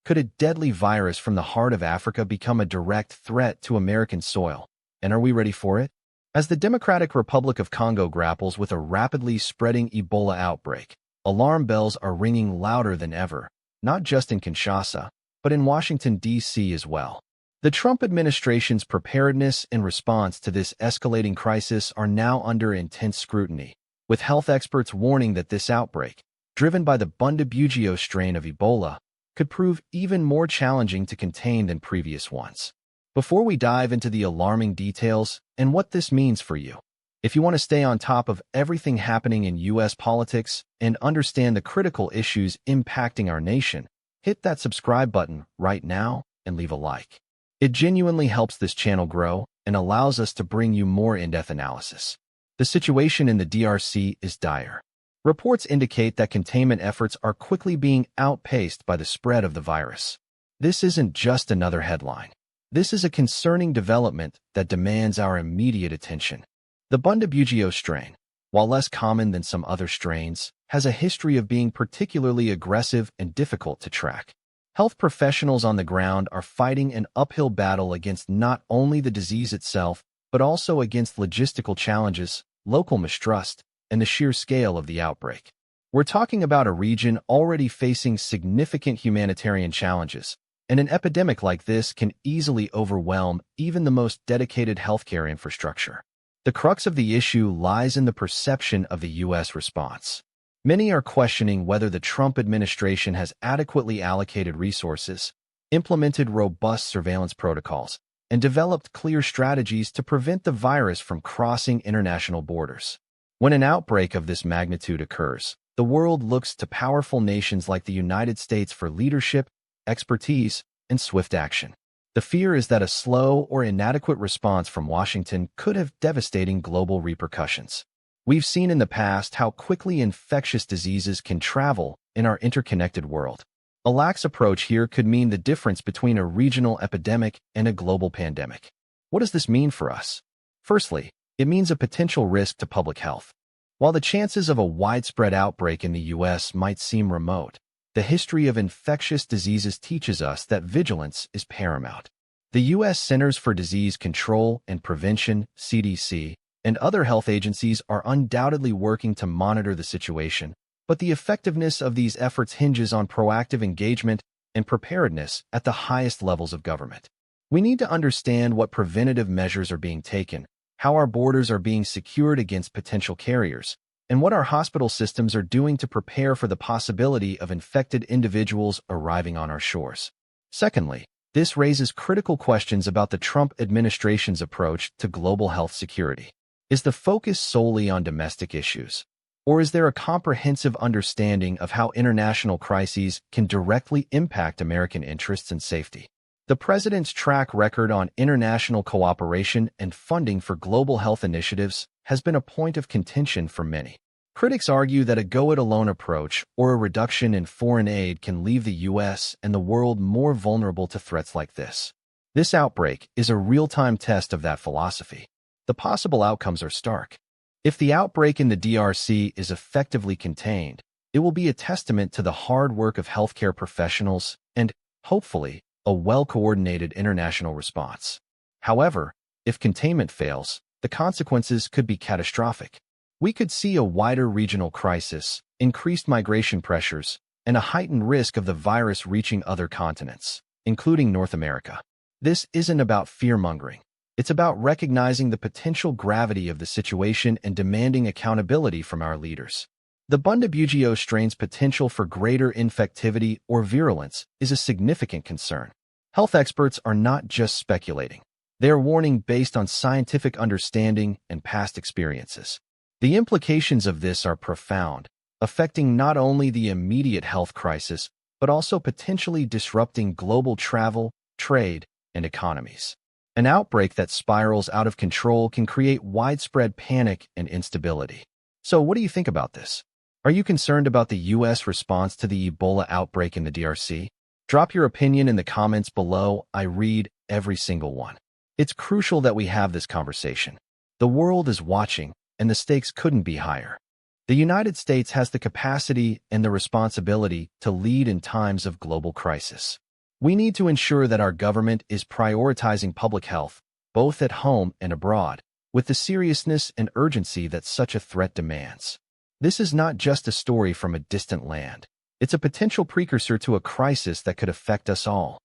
Could a deadly virus from the heart of Africa become a direct threat to American soil? And are we ready for it? As the Democratic Republic of Congo grapples with a rapidly spreading Ebola outbreak, alarm bells are ringing louder than ever, not just in Kinshasa, but in Washington, D.C. as well. The Trump administration's preparedness and response to this escalating crisis are now under intense scrutiny, with health experts warning that this outbreak, driven by the Bundibugyo strain of Ebola, could prove even more challenging to contain than previous ones. Before we dive into the alarming details and what this means for you, if you want to stay on top of everything happening in U.S. politics and understand the critical issues impacting our nation, hit that subscribe button right now and leave a like. It genuinely helps this channel grow and allows us to bring you more in-depth analysis. The situation in the DRC is dire. Reports indicate that containment efforts are quickly being outpaced by the spread of the virus. This isn't just another headline. This is a concerning development that demands our immediate attention. The Bundibugyo strain, while less common than some other strains, has a history of being particularly aggressive and difficult to track. Health professionals on the ground are fighting an uphill battle against not only the disease itself, but also against logistical challenges, local mistrust, and the sheer scale of the outbreak. We're talking about a region already facing significant humanitarian challenges, and an epidemic like this can easily overwhelm even the most dedicated healthcare infrastructure. The crux of the issue lies in the perception of the U.S. response. Many are questioning whether the Trump administration has adequately allocated resources, implemented robust surveillance protocols, and developed clear strategies to prevent the virus from crossing international borders. When an outbreak of this magnitude occurs, the world looks to powerful nations like the United States for leadership, expertise, and swift action. The fear is that a slow or inadequate response from Washington could have devastating global repercussions. We've seen in the past how quickly infectious diseases can travel in our interconnected world. A lax approach here could mean the difference between a regional epidemic and a global pandemic. What does this mean for us? Firstly, it means a potential risk to public health. While the chances of a widespread outbreak in the U.S. might seem remote, the history of infectious diseases teaches us that vigilance is paramount. The U.S. Centers for Disease Control and Prevention, CDC, and other health agencies are undoubtedly working to monitor the situation, but the effectiveness of these efforts hinges on proactive engagement and preparedness at the highest levels of government. We need to understand what preventative measures are being taken, how our borders are being secured against potential carriers, and what our hospital systems are doing to prepare for the possibility of infected individuals arriving on our shores. Secondly, this raises critical questions about the Trump administration's approach to global health security. Is the focus solely on domestic issues? Or is there a comprehensive understanding of how international crises can directly impact American interests and safety? The president's track record on international cooperation and funding for global health initiatives has been a point of contention for many. Critics argue that a go-it-alone approach or a reduction in foreign aid can leave the U.S. and the world more vulnerable to threats like this. This outbreak is a real-time test of that philosophy. The possible outcomes are stark. If the outbreak in the DRC is effectively contained, it will be a testament to the hard work of healthcare professionals and, hopefully, a well-coordinated international response. However, if containment fails, the consequences could be catastrophic. We could see a wider regional crisis, increased migration pressures, and a heightened risk of the virus reaching other continents, including North America. This isn't about fear-mongering. It's about recognizing the potential gravity of the situation and demanding accountability from our leaders. The Bundibugyo strain's potential for greater infectivity or virulence is a significant concern. Health experts are not just speculating. They are warning based on scientific understanding and past experiences. The implications of this are profound, affecting not only the immediate health crisis, but also potentially disrupting global travel, trade, and economies. An outbreak that spirals out of control can create widespread panic and instability. So what do you think about this? Are you concerned about the U.S. response to the Ebola outbreak in the DRC? Drop your opinion in the comments below. I read every single one. It's crucial that we have this conversation. The world is watching, and the stakes couldn't be higher. The United States has the capacity and the responsibility to lead in times of global crisis. We need to ensure that our government is prioritizing public health, both at home and abroad, with the seriousness and urgency that such a threat demands. This is not just a story from a distant land. It's a potential precursor to a crisis that could affect us all.